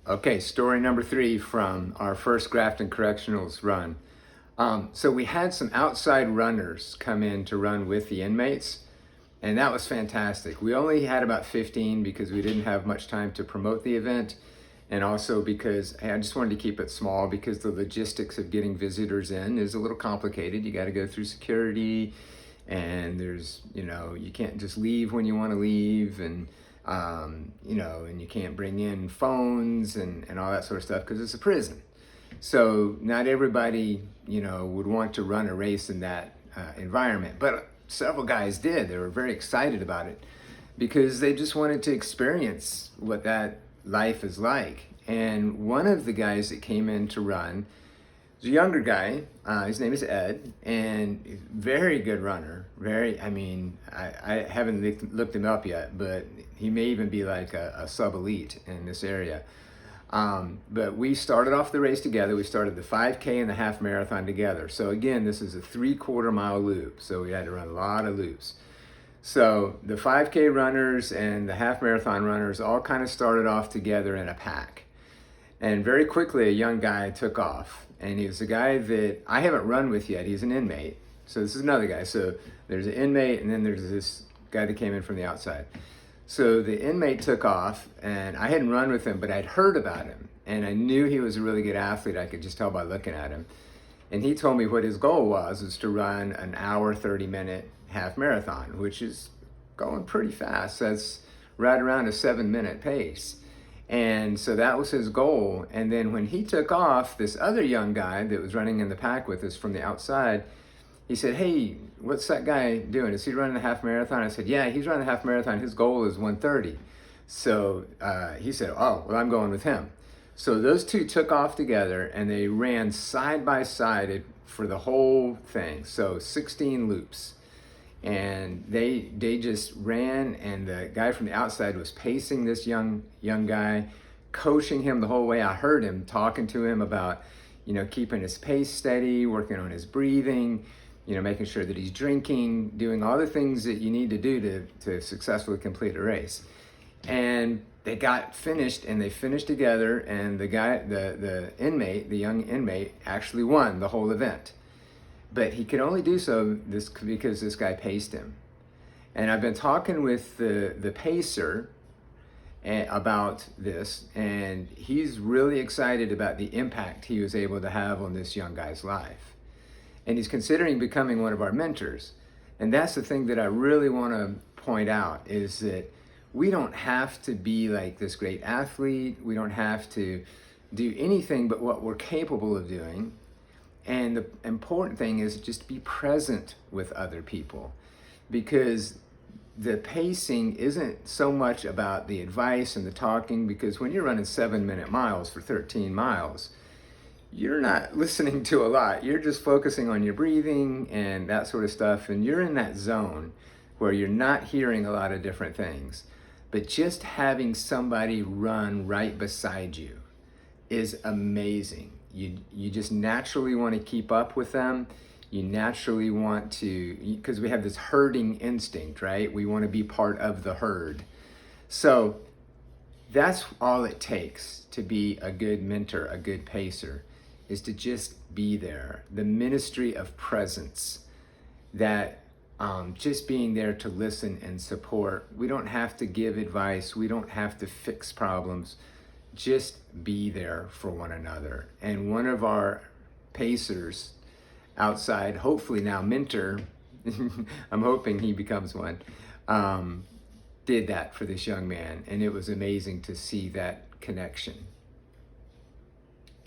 Okay, story number 3 from our first Grafton Correctionals run. So we had some outside runners come in to run with the inmates, and that was fantastic. We only had about 15 because we didn't have much time to promote the event, and also because I just wanted to keep it small because the logistics of getting visitors in is a little complicated. You got to go through security, and there's, you can't just leave when you want to leave, and and you can't bring in phones and all that sort of stuff because it's a prison. So not everybody, would want to run a race in that environment, but several guys did. They were very excited about it because they just wanted to experience what that life is like. And one of the guys that came in to run was a younger guy. His name is Ed, and he's a very good runner. I haven't looked him up yet, but he may even be like a sub-elite in this area. But we started off the race together. We started the 5K and the half marathon together. So again, this is a 3/4 mile loop. So we had to run a lot of loops. So the 5K runners and the half marathon runners all kind of started off together in a pack. And very quickly, a young guy took off. And he was a guy that I haven't run with yet. He's an inmate. So this is another guy. So there's an inmate, and then there's this guy that came in from the outside. So the inmate took off, and I hadn't run with him, but I'd heard about him. And I knew he was a really good athlete. I could just tell by looking at him. And he told me what his goal was to run an hour, 30-minute half marathon, which is going pretty fast. That's right around a 7-minute pace. And so that was his goal. And then when he took off, this other young guy that was running in the pack with us from the outside, he said, "Hey, what's that guy doing? Is he running a half marathon?" I said, "Yeah, he's running a half marathon. His goal is 1:30. So he said, "Oh, well, I'm going with him." So those two took off together, and they ran side by side for the whole thing. So 16 loops. And they just ran, and the guy from the outside was pacing this young guy, coaching him the whole way. I heard him talking to him about, keeping his pace steady, working on his breathing, making sure that he's drinking, doing all the things that you need to do to successfully complete a race. And they got finished, and they finished together, and the young inmate, actually won the whole event. But he could only do so because this guy paced him. And I've been talking with the pacer about this, and he's really excited about the impact he was able to have on this young guy's life. And he's considering becoming one of our mentors. And that's the thing that I really want to point out, is that we don't have to be like this great athlete. We don't have to do anything but what we're capable of doing. And the important thing is just be present with other people, because the pacing isn't so much about the advice and the talking, because when you're running 7-minute miles for 13 miles, you're not listening to a lot. You're just focusing on your breathing and that sort of stuff. And you're in that zone where you're not hearing a lot of different things. But just having somebody run right beside you is amazing. You just naturally want to keep up with them. You naturally want to, because we have this herding instinct, right? We want to be part of the herd. So that's all it takes to be a good mentor, a good pacer, is to just be there. The ministry of presence, that just being there to listen and support. We don't have to give advice. We don't have to fix problems. Just be there for one another. And one of our pacers outside, hopefully now mentor, I'm hoping he becomes one, did that for this young man. And it was amazing to see that connection.